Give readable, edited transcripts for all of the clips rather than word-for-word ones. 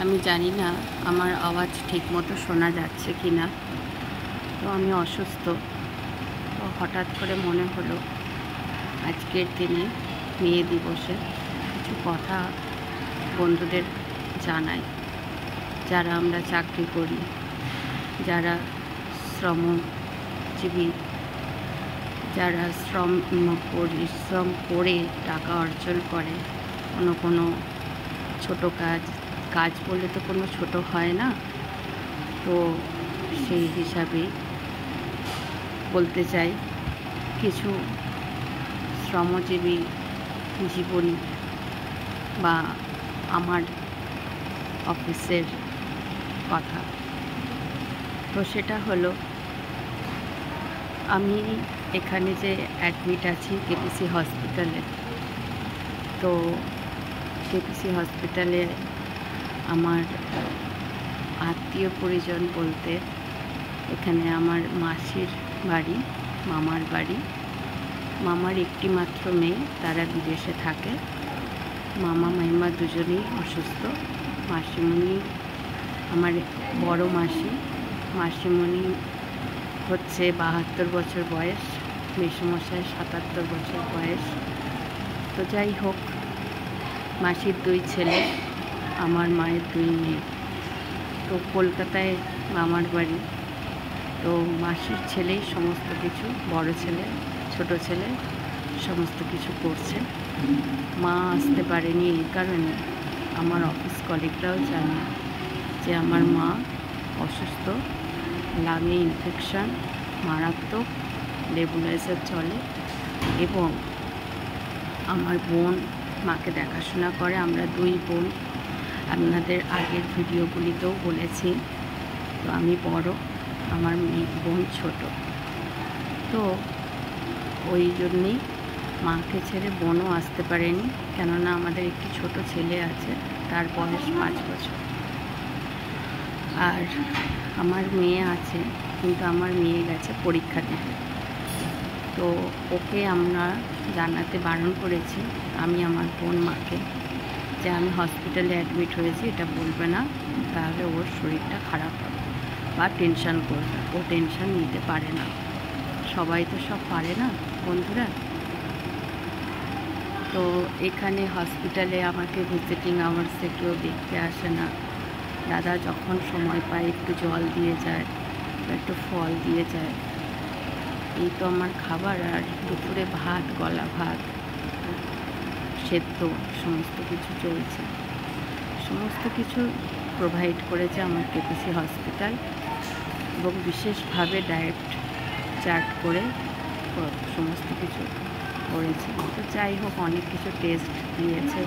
আমি জানি না আমার আওয়াজ ঠিকমতো শোনা যাচ্ছে কি না। তো আমি অসুস্থ, তো হঠাৎ করে মনে হলো আজকের দিনে মে দিবসে কিছু কথা বন্ধুদের জানাই, যারা আমরা চাকরি করি, যারা শ্রমজীবী, যারা পরিশ্রম করে টাকা অর্জন করে, কোনো ছোটো কাজ বলে তো কোনো ছোট হয় না। তো সেই হিসাবে বলতে চাই কিছু শ্রমজীবী জীবনী বা আমার অফিসের কথা। তো সেটা হলো, আমি এখানে যে অ্যাডমিট আছি কেপিসি হসপিটালে। তো কেপিসি হসপিটালে আমার আত্মীয় পরিজন বলতে এখানে আমার মাসির বাড়ি, মামার বাড়ি। মামার একটি মাত্র মেয়ে, তারা বিদেশে থাকে। মামা মাইমা দুজনেই অসুস্থ। মাসিমণি, আমার বড় মাসিমণি হচ্ছে 72 বছর বয়স, মেসোমশাই 77 বছর বয়স। তো যাই হোক, মাসির 2 ছেলে, আমার মায়ের 2 মেয়ে। তো কলকাতায় মামার বাড়ি। তো মাসির ছেলেই সমস্ত কিছু, বড় ছেলে ছোট ছেলে সমস্ত কিছু করছে। মা আসতে পারেনি এই কারণে আমার অফিস কলিগরাও জানে যে আমার মা অসুস্থ, লাঙে ইনফেকশান মারাত্মক, নেবুলাইজার চলে, এবং আমার বোন মাকে দেখাশোনা করে। আমরা 2 বোন, আপনাদের আগের ভিডিওগুলিতেও বলেছি। তো আমি বড়, আমার বোন ছোট। তো ওই জন্যেই মাকে ছেড়ে বোনও আসতে পারেনি, কেননা আমাদের একটি ছোট ছেলে আছে, তার বয়স 5 বছর। আর আমার মেয়ে আছে, কিন্তু আমার মেয়ে গেছে পরীক্ষা দিতে। তো ওকে আমরা জানাতে বারণ করেছি, আমি আমার বোন মাকে, যে আমি হসপিটালে অ্যাডমিট হয়েছি এটা বলবে না, তাহলে ওর শরীরটা খারাপ হবে বা টেনশান করবে। ও টেনশান নিতে পারে না, সবাই তো সব পারে না বন্ধুরা। তো এখানে হসপিটালে আমাকে ভিজিটিং আওয়ার্সে কেউ দেখতে আসে না। দাদা যখন সময় পায় একটু জল দিয়ে যায় বা একটু ফল দিয়ে যায়। এই তো আমার খাবার। আর দুপুরে ভাত, গলা ভাত, সেদ্ধ সমস্ত কিছু চলছে। সমস্ত কিছু প্রোভাইড করেছে আমার কেপিসি হসপিটাল, এবং বিশেষভাবে ডায়েট চার্ট করে সমস্ত কিছু করেছে। তো যাই হোক, অনেক কিছু টেস্ট দিয়েছে,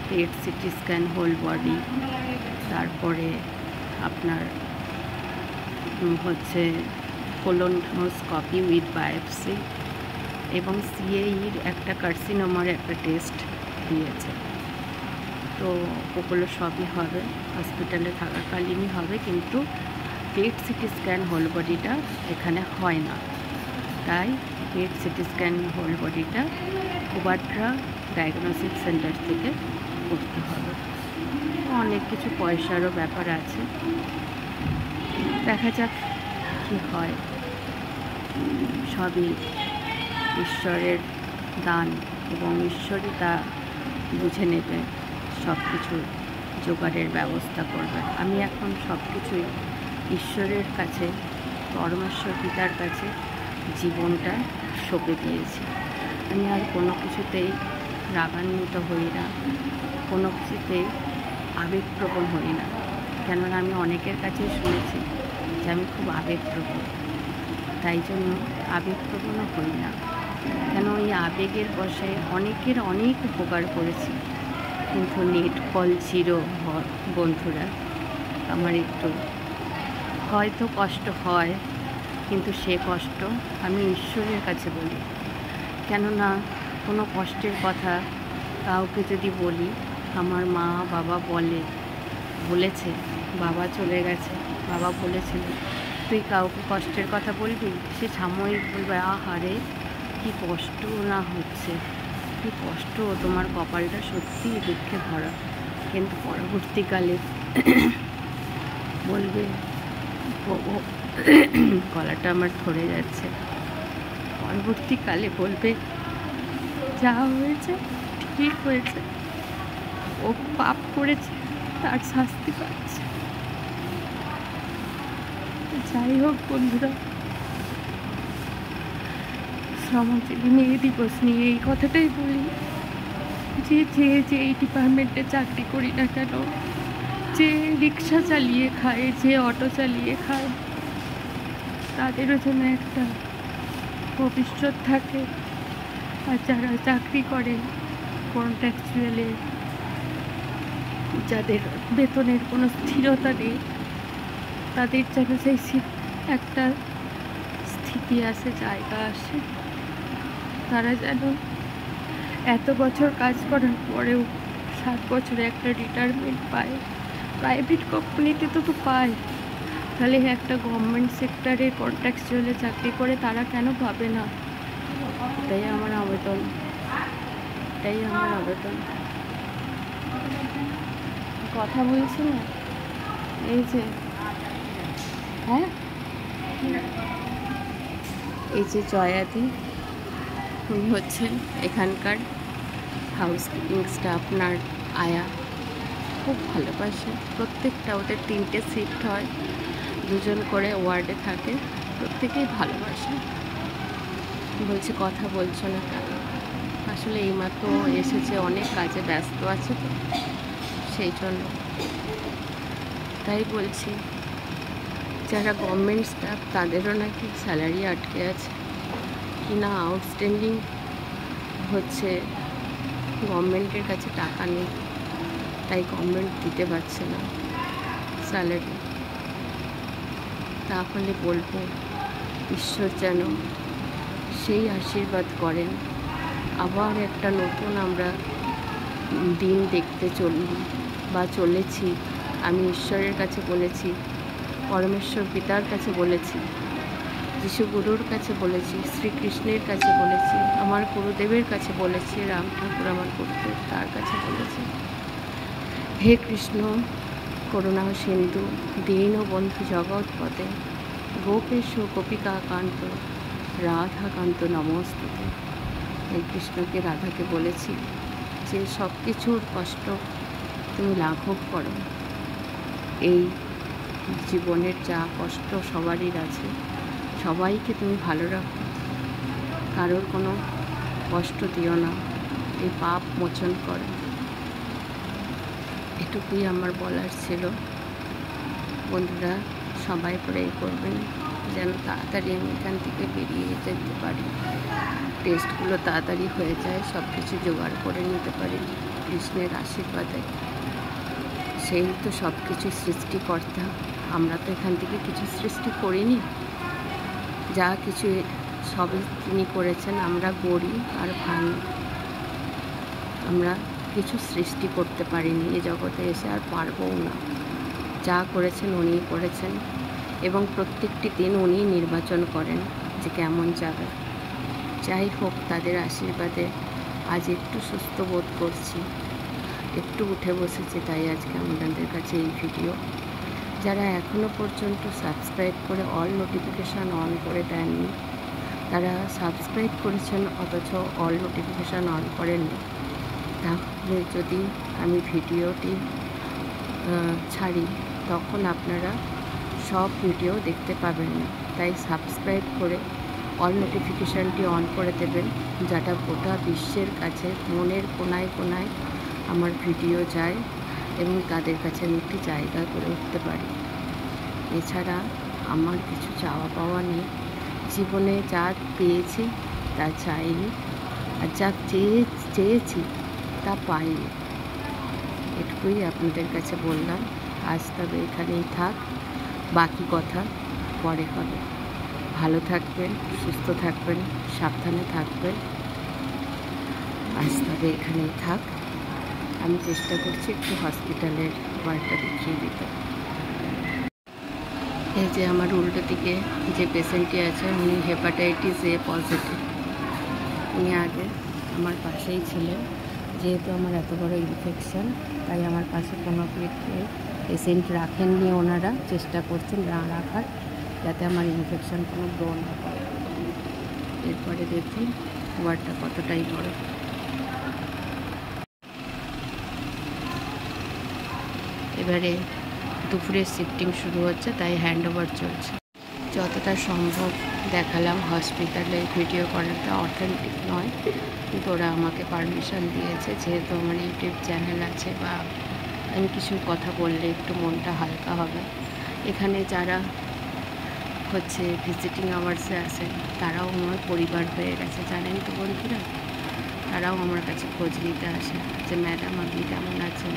PET CT scan, whole body, তারপরে আপনার হচ্ছে কোলোনোস্কপি উইথ বায়োপসি, এবং সিএইর একটা কার্সিনোমার একটা টেস্ট দিয়েছে। তো ওগুলো সবই হবে, হসপিটালে থাকাকালীনই হবে, কিন্তু পেট সিটি স্ক্যান হোল বডিটা এখানে হয় না। তাই পেট সিটি স্ক্যান হোল বডিটা কুবাট্রা ডায়াগনস্টিক সেন্টার থেকে করতে হবে। অনেক কিছু পয়সারও ব্যাপার আছে, দেখা যাক কী হয়। সবই ঈশ্বরের দান, এবং ঈশ্বরই তা বুঝে নেবে, সব কিছু জোগাড়ের ব্যবস্থা করবে। আমি এখন সব কিছুই ঈশ্বরের কাছে, পরমেশ্বর পিতার কাছে জীবনটা সঁপে দিয়েছি। আমি আর কোনো কিছুতেই রাগান্বিত হই না, কোনো কিছুতেই আবেগপ্রবণ হই না। কেননা আমি অনেকের কাছেই শুনেছি যে আমি খুব আবেগপ্রবণ, তাই জন্য আবেগপ্রবণও হই না। কেন এই আবেগের বশে অনেকের অনেক উপকার করেছি, কিন্তু নেট কল জিরো বন্ধুরা। আমার একটু হয়তো কষ্ট হয়, কিন্তু সে কষ্ট আমি ঈশ্বরের কাছে বলি। কেননা কোনো কষ্টের কথা কাউকে যদি বলি, আমার মা বাবা বলেছে, বাবা চলে গেছে, বাবা বলেছিল তুই কাউকে কষ্টের কথা বলবি, সে সাময়িক বলবে আহারে কী কষ্ট না হচ্ছে, কী কষ্ট, তোমার কপালটা সত্যিই দুঃখে ভরা। কিন্তু পরবর্তীকালে বলবে গলাটা আমার ধরে যাচ্ছে, পরবর্তীকালে বলবে যা হয়েছে ঠিক হয়েছে, ও পাপ করেছে তার শাস্তি পাচ্ছে। যাই হোক বন্ধুরা, শ্রমজীবী মেয়ে দিবস নিয়ে এই কথাটাই বলি যে যে এই ডিপার্টমেন্টে চাকরি করি না কেন, যে রিক্সা চালিয়ে খায়, যে অটো চালিয়ে খায়, তাদেরও যেন একটা ভবিষ্যৎ থাকে। আর যারা চাকরি করে কন্ট্রাকচুয়ালে, যাদের বেতনের কোনো স্থিরতা নেই, তাদের যেন সেই একটা স্থিতি আসে, জায়গা আসে, তারা যেন এত বছর কাজ করার পরেও 7 বছরে একটা রিটায়ারমেন্ট পায়। প্রাইভেট কোম্পানিতে তো পায়, তাহলে একটা গভর্নমেন্ট সেক্টরে কন্ট্রাকচুয়ালে চাকরি করে তারা কেন পাবে না? এটাই আমার আবেদন, এটাই আমার আবেদন। কথা বলছি না, এই যে হ্যাঁ, এই যে জয়াদি, উনি হচ্ছেন এখানকার হাউসকিপিং স্টাফ। আয়া খুব ভালোবাসে, প্রত্যেকটা ওদের 3টে শিফট হয়, 2জন করে ওয়ার্ডে থাকে, প্রত্যেকেই ভালোবাসে। বলছে কথা বলছো না কেন? আসলে এইমাত্র এসেছে, অনেক কাজে ব্যস্ত আছে তো সেই জন্য, তাই বলছি যারা গভর্নমেন্ট স্টাফ তাদেরও নাকি স্যালারি আটকে আছে, কিনা আউটস্ট্যান্ডিং হচ্ছে, গভর্নমেন্টের কাছে টাকা নেই, তাই গভর্নমেন্ট দিতে পারছে না স্যালারি। তাহলে বলবো ঈশ্বর যেন সেই আশীর্বাদ করেন, আবার একটা নতুন আমরা দিন দেখতে চলেছি। আমি ঈশ্বরের কাছে বলেছি, পরমেশ্বর পিতার কাছে বলেছি, যিশু গুরুর কাছে বলেছি, শ্রীকৃষ্ণের কাছে বলেছি, আমার গুরুদেবের কাছে বলেছি, রাম ঠাকুর আমার গুরুদেব, তার কাছে বলেছি, হে কৃষ্ণ করুণা সিন্ধু দীনবন্ধু জগৎপতে গোপেশ গোপিকা কান্ত রাধাকান্ত নমস্তুতে। এই কৃষ্ণকে রাধাকে বলেছি যে সব কিছুর কষ্ট তুমি লাঘব করো, এই জীবনের যা কষ্ট সবারই আছে, সবাইকে তুমি ভালো রাখো, কারোর কোনো কষ্ট দিও না, এই পাপ মোচন করো। এটুকুই আমার বলার ছিল। বন্ধুরা সবাই প্রে করবেন যেন তাড়াতাড়ি আমি এখান থেকে বেরিয়ে যেতে পারি, টেস্টগুলো তাড়াতাড়ি হয়ে যায়, সব কিছু জোগাড় করে নিতে পারি কৃষ্ণের আশীর্বাদে। সেই তো সব কিছু সৃষ্টিকর্তা, আমরা তো এখান থেকে কিছু সৃষ্টি করিনি, যা কিছু সবই তিনি করেছেন। আমরা গড়ি আর ভাঙি, আমরা কিছু সৃষ্টি করতে পারিনি এ জগতে এসে, আর পারবও না। যা করেছেন উনিই করেছেন, এবং প্রত্যেকটি দিন উনিই নির্বাচন করেন যে কেমন যাবে। যাই হোক, তাদের আশীর্বাদে আজ একটু সুস্থ বোধ করছি, একটু উঠে বসেছি, তাই আজকে আপনাদের কাছে এই ভিডিও। যারা এখনও পর্যন্ত সাবস্ক্রাইব করে অল নোটিফিকেশান অন করে দেননি, তারা সাবস্ক্রাইব করেছেন অথচ অল নোটিফিকেশান অন করেননি, তাহলে যদি আমি ভিডিওটি ছাড়ি তখন আপনারা সব ভিডিও দেখতে পাবেন না। তাই সাবস্ক্রাইব করে অল নোটিফিকেশানটি অন করে দেবেন, যাটা গোটা বিশ্বের কাছে মনের কোনায় কোনায় আমার ভিডিও যায় এবং তাদের কাছে আমি একটি জায়গা করে উঠতে পারি। এছাড়া আমার কিছু চাওয়া পাওয়া নেই, জীবনে যা পেয়েছি তা চাইনি, আর যা চেয়েছি তা পাইনি। এটুকুই আপনাদের কাছে বললাম। আজ তবে এখানেই থাক, বাকি কথা পরে হবে। ভালো থাকবেন, সুস্থ থাকবেন, সাবধানে থাকবেন। আজ তবে এখানেই থাক। আমি চেষ্টা করছি একটু হসপিটালের ওয়ার্ডটা দেখিয়ে দিতে। এই যে আমার উল্টো দিকে যে পেশেন্টটি আছে, উনি হেপাটাইটিস A পজিটিভ। উনি আগে আমার পাশেই ছিলেন, যেহেতু আমার এত বড় ইনফেকশান, তাই আমার পাশে কোনো পেশেন্ট রাখেননি। ওনারা চেষ্টা করছেন না রাখার, যাতে আমার ইনফেকশান কোনো গ্রো না করে। এরপরে দেখুন ওয়ার্ডটা কতটাই বড়। এবারে দুপুরের শিফটিং শুরু হচ্ছে, তাই হ্যান্ড ওভার চলছে। যতটা সম্ভব দেখালাম হসপিটালে, ভিডিও করাটা অথেন্টিক নয়, কিন্তু ওরা আমাকে পারমিশন দিয়েছে, যেহেতু আমার ইউটিউব চ্যানেল আছে, বা আমি কিছু কথা বললে একটু মনটা হালকা হবে। এখানে যারা হচ্ছে ভিজিটিং আওয়ার্সে আসেন, তারাও আমার পরিবার হয়ে গেছে, জানেন তো বন্ধুরা। তারাও আমার কাছে খোঁজ নিতে আসে যে ম্যাডাম আপনি কেমন আছেন।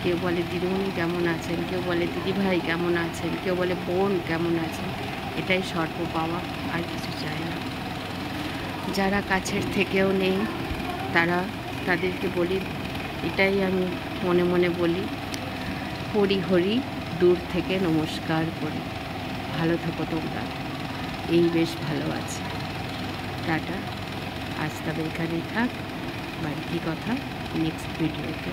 কেউ বলে দিদিমণি কেমন আছেন, কেউ বলে দিদিভাই কেমন আছেন, কেউ বলে বোন কেমন আছেন। এটাই সর্ব পাওয়া, আর কিছু চাই না। যারা কাছের থেকেও নেই, তাদেরকে বলি, এটাই আমি মনে মনে বলি, হরি হরি দূর থেকে নমস্কার করি। ভালো থাকো তোমরা, এই বেশ ভালো আছে। টাটা, আজ তবে এখানেই থাক, বাড়তি কথা নেক্সট ভিডিওতে।